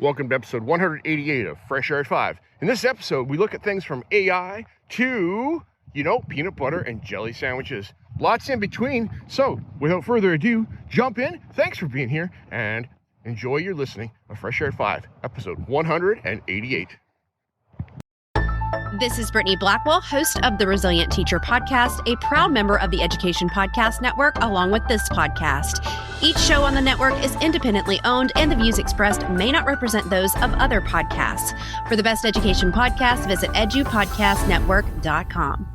Welcome to episode 188 of Fresh Air at 5. In this episode, we look at things from AI to, peanut butter and jelly sandwiches. Lots in between. So, without further ado, jump in. Thanks for being here and enjoy your listening of Fresh Air at 5, episode 188. This is Brittany Blackwell, host of the Resilient Teacher Podcast, a proud member of the Education Podcast Network, along with this podcast. Each show on the network is independently owned, and the views expressed may not represent those of other podcasts. For the best education podcast, visit edupodcastnetwork.com.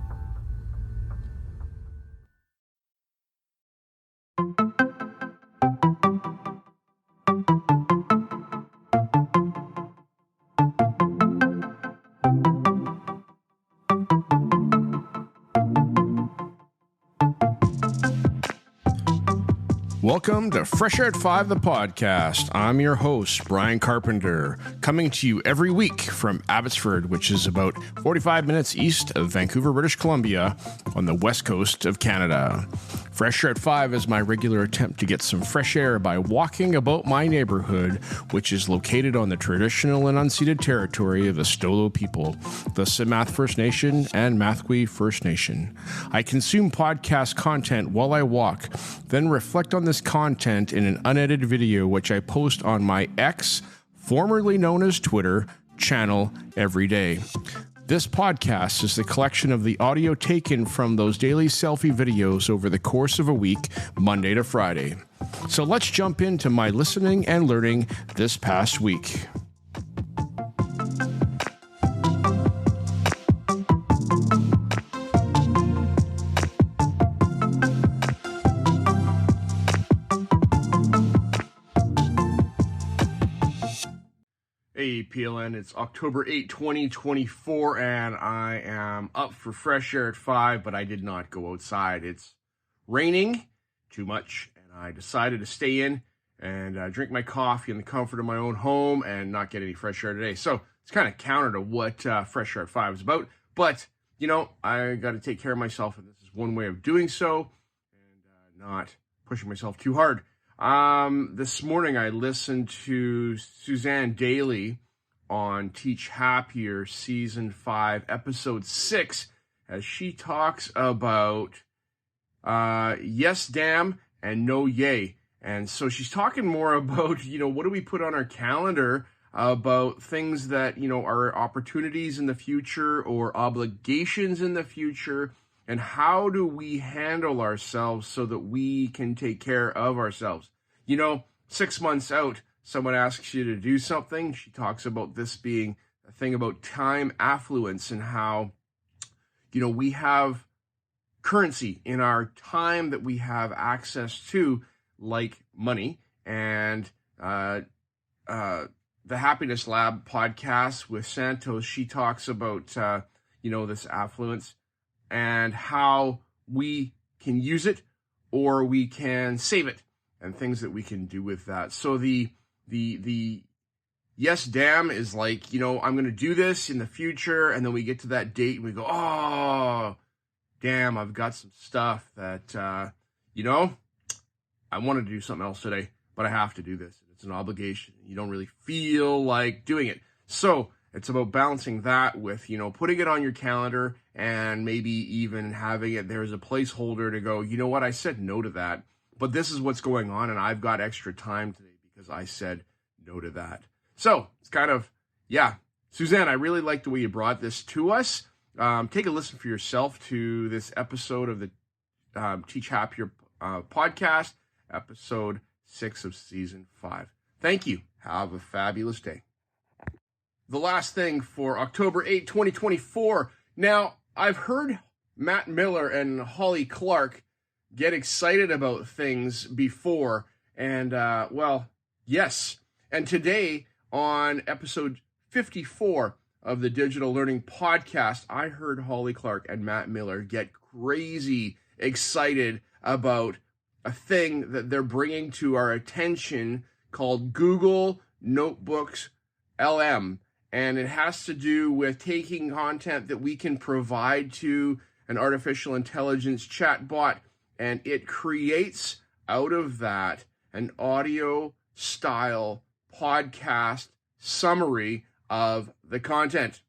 Welcome to Fresh Air at 5, the podcast. I'm your host, Brian Carpenter, coming to you every week from Abbotsford, which is about 45 minutes east of Vancouver, British Columbia, on the west coast of Canada. Fresh Air at 5 is my regular attempt to get some fresh air by walking about my neighborhood, which is located on the traditional and unceded territory of the Stolo people, the Simath First Nation and Mathwee First Nation. I consume podcast content while I walk, then reflect on this content in an unedited video, which I post on my X, formerly known as Twitter, channel every day. This podcast is the collection of the audio taken from those daily selfie videos over the course of a week, Monday to Friday. So let's jump into my listening and learning this past week. Hey PLN, it's October 8, 2024, and I am up for Fresh Air at 5, but I did not go outside. It's raining too much, and I decided to stay in and drink my coffee in the comfort of my own home and not get any fresh air today. So it's kind of counter to what Fresh Air at 5 is about, but, I got to take care of myself, and this is one way of doing so, and not pushing myself too hard. This morning I listened to Suzanne Daly on Teach Happier Season 5, Episode 6, as she talks about yes, damn, and no, yay. And so she's talking more about, what do we put on our calendar about things that, are opportunities in the future or obligations in the future, and how do we handle ourselves so that we can take care of ourselves? 6 months out, someone asks you to do something. She talks about this being a thing about time affluence and how, we have currency in our time that we have access to, like money. And the Happiness Lab podcast with Santos, she talks about, this affluence and how we can use it or we can save it and things that we can do with that. So the yes, damn is like, I'm going to do this in the future. And then we get to that date and we go, oh, damn, I've got some stuff that, I wanted to do something else today, but I have to do this. It's an obligation. You don't really feel like doing it. So it's about balancing that with, putting it on your calendar and maybe even having it there as a placeholder to go, what, I said no to that, but this is what's going on and I've got extra time today because I said no to that. So it's kind of, Suzanne, I really like the way you brought this to us. Take a listen for yourself to this episode of the Teach Happier podcast, episode 6 of season 5. Thank you. Have a fabulous day. The last thing for October 8, 2024. Now, I've heard Matt Miller and Holly Clark get excited about things before, and yes. And today on episode 54 of the Digital Learning Podcast, I heard Holly Clark and Matt Miller get crazy excited about a thing that they're bringing to our attention called Google Notebooks LM. And it has to do with taking content that we can provide to an artificial intelligence chatbot, and it creates out of that an audio style podcast summary of the content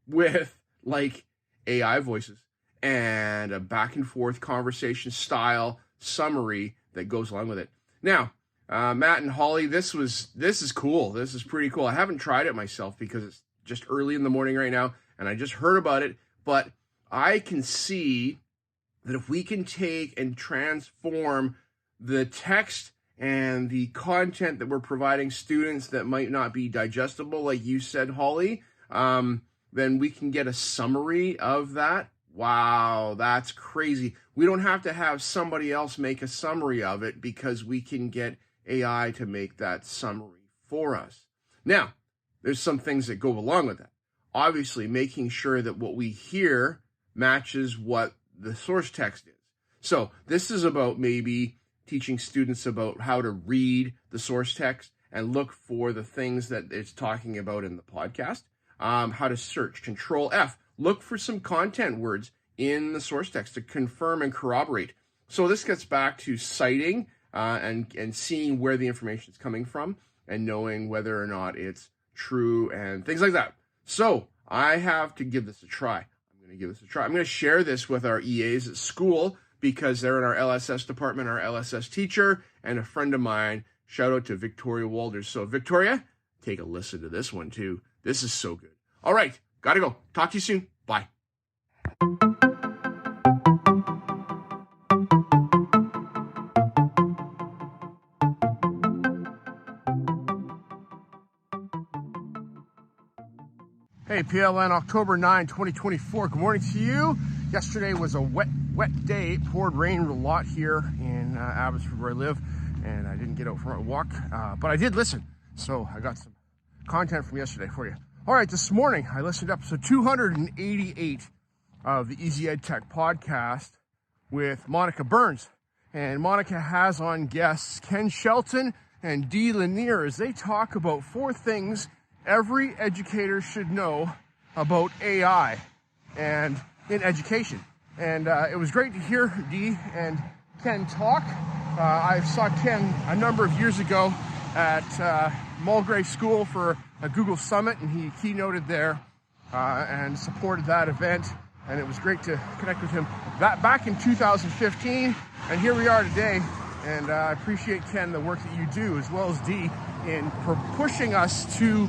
with like AI voices and a back and forth conversation style summary that goes along with it. Now, Matt and Holly, this is cool. This is pretty cool. I haven't tried it myself because it's just early in the morning right now, and I just heard about it, but I can see that if we can take and transform the text and the content that we're providing students that might not be digestible, like you said, Holly, then we can get a summary of that. Wow, that's crazy. We don't have to have somebody else make a summary of it because we can get AI to make that summary for us. Now, there's some things that go along with that. Obviously, making sure that what we hear matches what the source text is. So this is about maybe teaching students about how to read the source text and look for the things that it's talking about in the podcast. How to search, Control F, look for some content words in the source text to confirm and corroborate. So this gets back to citing and seeing where the information is coming from and knowing whether or not it's true and things like that. So I have to give this a try. I'm going to share this with our EAs at school because they're in our LSS department, our LSS teacher, and a friend of mine. Shout out to Victoria Walders. So Victoria, take a listen to this one too. This is so good. All right, gotta go. Talk to you soon. Bye. Hey, PLN, October 9, 2024. Good morning to you. Yesterday was a wet day. It poured rain a lot here in Abbotsford where I live, and I didn't get out for my walk, but I did listen. So I got some content from yesterday for you. All right, this morning I listened to episode 288 of the Easy Ed Tech podcast with Monica Burns. And Monica has on guests Ken Shelton and Dee Lanier as they talk about 4 things every educator should know about AI and in education. And it was great to hear Dee and Ken talk. I saw Ken a number of years ago at Mulgrave School for a Google Summit, and he keynoted there and supported that event. And it was great to connect with him back in 2015. And here we are today. And I appreciate, Ken, the work that you do, as well as Dee, in pushing us to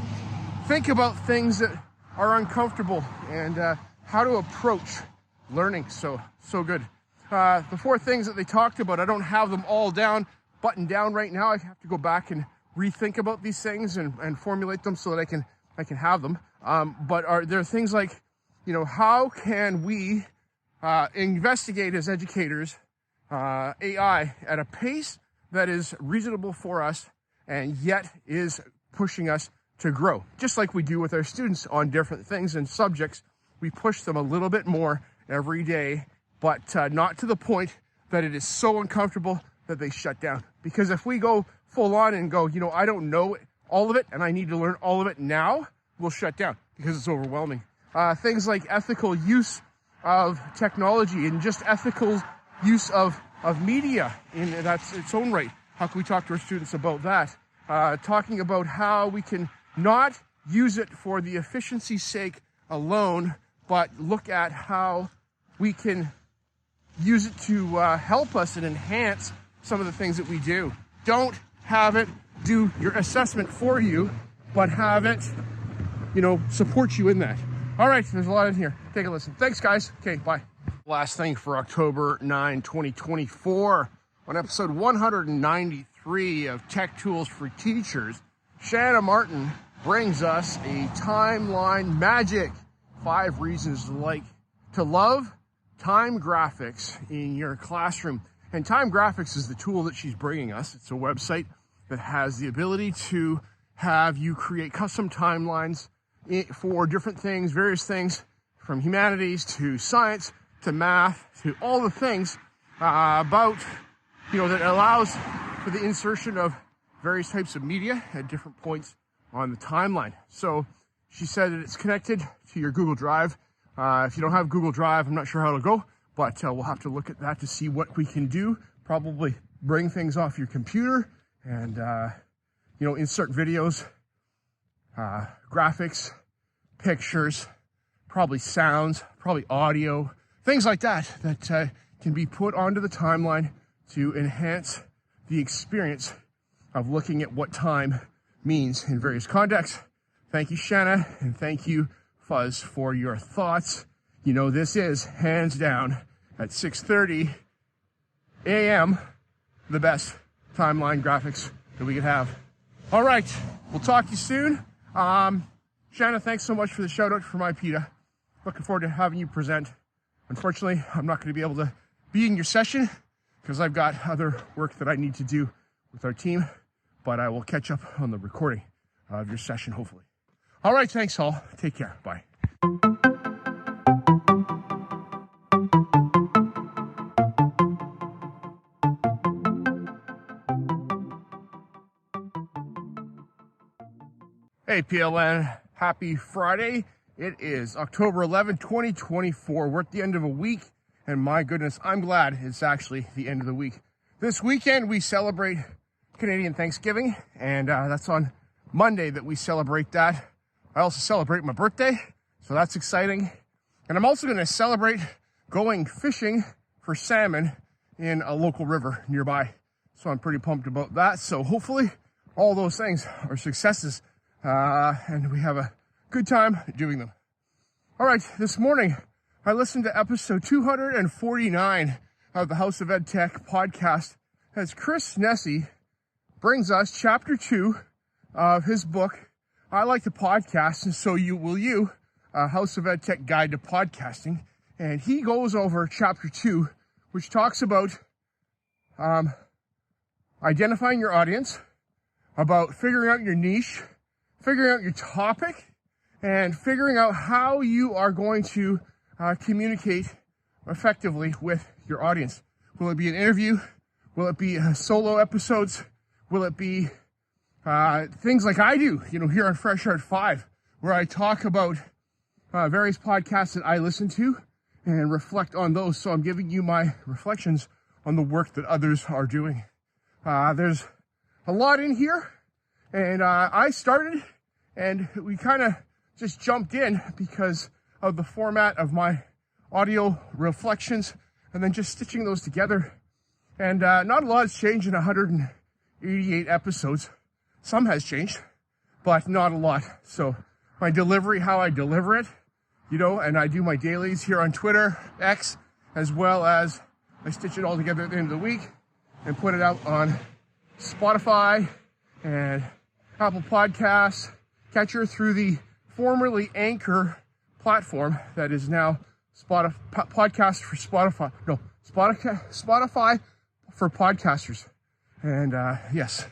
think about things that are uncomfortable and how to approach learning. So good. The 4 things that they talked about, I don't have them all buttoned down right now. I have to go back and rethink about these things and formulate them so that I can have them. But there are things like, how can we investigate as educators AI at a pace that is reasonable for us and yet is pushing us to grow, just like we do with our students on different things and subjects. We push them a little bit more every day, but not to the point that it is so uncomfortable that they shut down. Because if we go full on and go, I don't know all of it and I need to learn all of it now, we'll shut down because it's overwhelming. Things like ethical use of technology and just ethical use of media in that's its own right. How can we talk to our students about that? Talking about how we can not use it for the efficiency's sake alone, but look at how we can use it to help us and enhance some of the things that we do. Don't have it do your assessment for you, but have it, support you in that. All right, there's a lot in here. Take a listen. Thanks, guys. Okay, bye. Last thing for October 9, 2024, on episode 193 of Tech Tools for Teachers, Shanna Martin brings us a timeline magic. 5 reasons to love time graphics in your classroom. And time graphics is the tool that she's bringing us. It's a website that has the ability to have you create custom timelines for different things, various things, from humanities to science to math to all the things about, that allows for the insertion of various types of media at different points on the timeline. So she said that it's connected to your Google Drive. If you don't have Google Drive, I'm not sure how it'll go, but we'll have to look at that to see what we can do. Probably bring things off your computer and, insert videos graphics, pictures, probably sounds, probably audio, things like that can be put onto the timeline to enhance the experience of looking at what time means in various contexts. Thank you, Shanna, and thank you, Fuzz, for your thoughts. You know, this is, hands down, at 6:30 a.m., the best timeline graphics that we could have. All right, we'll talk to you soon. Shanna, thanks so much for the shout out for my PETA. Looking forward to having you present. Unfortunately, I'm not going to be able to be in your session because I've got other work that I need to do with our team, but I will catch up on the recording of your session, hopefully. All right, thanks all. Take care. Bye. Hey, PLN. Happy Friday. It is October 11, 2024. We're at the end of a week, and my goodness, I'm glad it's actually the end of the week. This weekend, we celebrate Canadian Thanksgiving, and that's on Monday that we celebrate that. I also celebrate my birthday, so that's exciting. And I'm also going to celebrate going fishing for salmon in a local river nearby. So I'm pretty pumped about that. So hopefully all those things are successes, and we have a good time doing them. All right, this morning I listened to episode 249 of the House of Ed Tech podcast as Chris Nesi brings us chapter 2 of his book, I Like to Podcast, and So You Will You, House of Ed Tech Guide to Podcasting. And he goes over chapter 2, which talks about identifying your audience, about figuring out your niche, figuring out your topic, and figuring out how you are going to communicate effectively with your audience. Will it be an interview? Will it be solo episodes? Will it be things like I do, here on Fresh Art 5, where I talk about various podcasts that I listen to and reflect on those. So I'm giving you my reflections on the work that others are doing. There's a lot in here, and I started, and we kind of just jumped in because of the format of my audio reflections, and then just stitching those together. And not a lot has changed in 188 episodes. Some has changed, but not a lot. So my delivery, how I deliver it, and I do my dailies here on Twitter, X, as well as I stitch it all together at the end of the week and put it out on Spotify and Apple Podcasts, Catcher, through the formerly Anchor platform that is now Spotify for podcasters. And yes.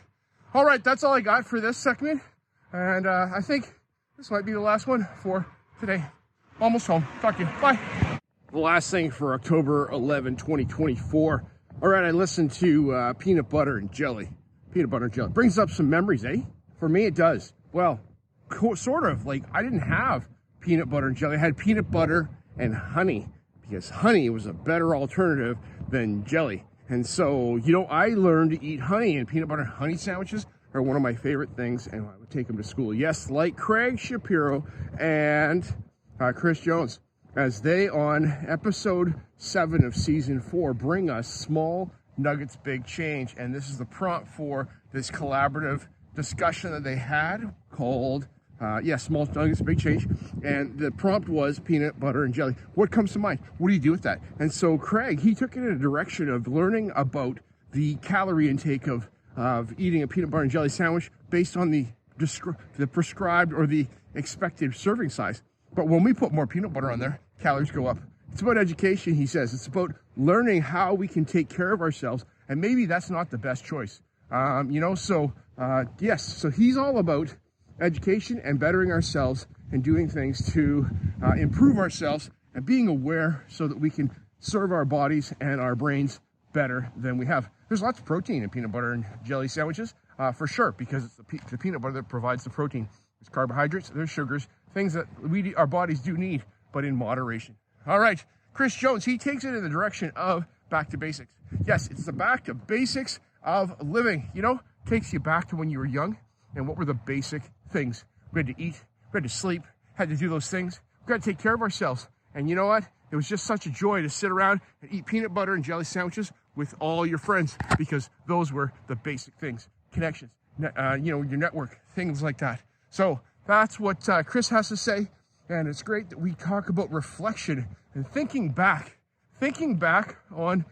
All right, that's all I got for this segment. And I think this might be the last one for today. Almost home. Talk to you. Bye. The last thing for October 11, 2024. All right, I listened to Peanut Butter and Jelly. Peanut Butter and Jelly. Brings up some memories, eh? For me, it does. Well, sort of. Like, I didn't have peanut butter and jelly. I had peanut butter and honey, because honey was a better alternative than jelly. And so, I learned to eat honey, and peanut butter and honey sandwiches are one of my favorite things, and I would take them to school. Yes, like Craig Shapiro and Chris Jones, as they, on episode 7 of season 4, bring us small nuggets, big change. And this is the prompt for this collaborative discussion that they had called, small nuggets, big change. And the prompt was peanut butter and jelly. What comes to mind? What do you do with that? And so Craig, he took it in a direction of learning about the calorie intake of eating a peanut butter and jelly sandwich based on the prescribed or the expected serving size. But when we put more peanut butter on there, calories go up. It's about education, he says. It's about learning how we can take care of ourselves. And maybe that's not the best choice. Yes. So he's all about education and bettering ourselves and doing things to improve ourselves and being aware so that we can serve our bodies and our brains better than we have. There's lots of protein in peanut butter and jelly sandwiches, for sure, because it's the peanut butter that provides the protein. There's carbohydrates, there's sugars, things that our bodies do need, but in moderation. All right, Chris Jones, he takes it in the direction of back to basics. Yes, it's the back to basics of living. Takes you back to when you were young, and what were the basic things? We had to eat, we had to sleep, had to do those things. We got to take care of ourselves. And you know what? It was just such a joy to sit around and eat peanut butter and jelly sandwiches with all your friends, because those were the basic things. Connections, your network, things like that. So that's what Chris has to say. And it's great that we talk about reflection and thinking back on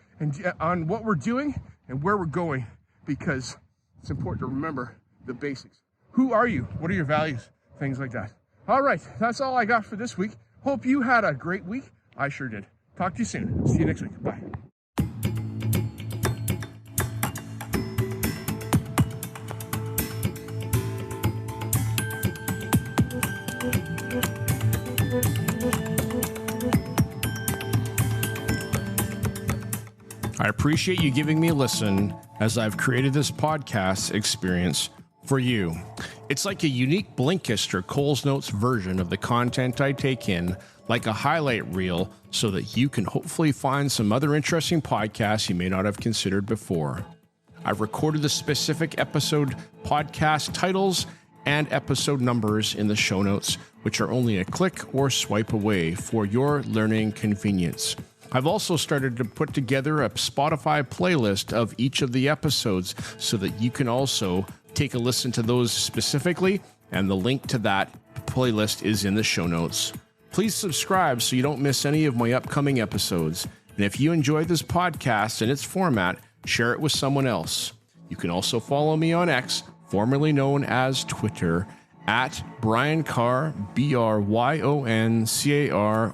what we're doing and where we're going, because it's important to remember the basics. Who are you? What are your values? Things like that. All right, that's all I got for this week. Hope you had a great week. I sure did. Talk to you soon. See you next week. Bye. I appreciate you giving me a listen as I've created this podcast experience for you. It's like a unique Blinkist or Coles Notes version of the content I take in, like a highlight reel, so that you can hopefully find some other interesting podcasts you may not have considered before. I've recorded the specific episode podcast titles and episode numbers in the show notes, which are only a click or swipe away for your learning convenience. I've also started to put together a Spotify playlist of each of the episodes so that you can also take a listen to those specifically, and the link to that playlist is in the show notes. Please subscribe so you don't miss any of my upcoming episodes. And if you enjoy this podcast and its format, share it with someone else. You can also follow me on X, formerly known as Twitter, at Brian Carr, BRYONCAR,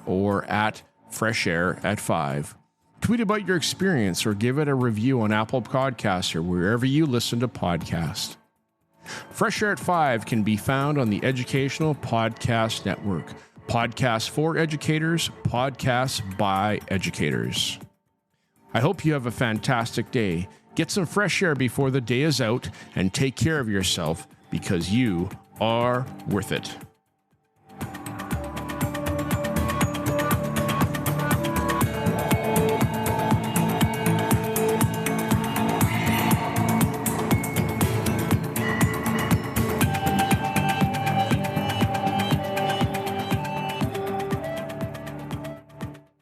or at Fresh Air at 5. Tweet about your experience or give it a review on Apple Podcasts or wherever you listen to podcasts. Fresh Air at 5 can be found on the Educational Podcast Network. Podcasts for educators, podcasts by educators. I hope you have a fantastic day. Get some fresh air before the day is out and take care of yourself, because you are worth it.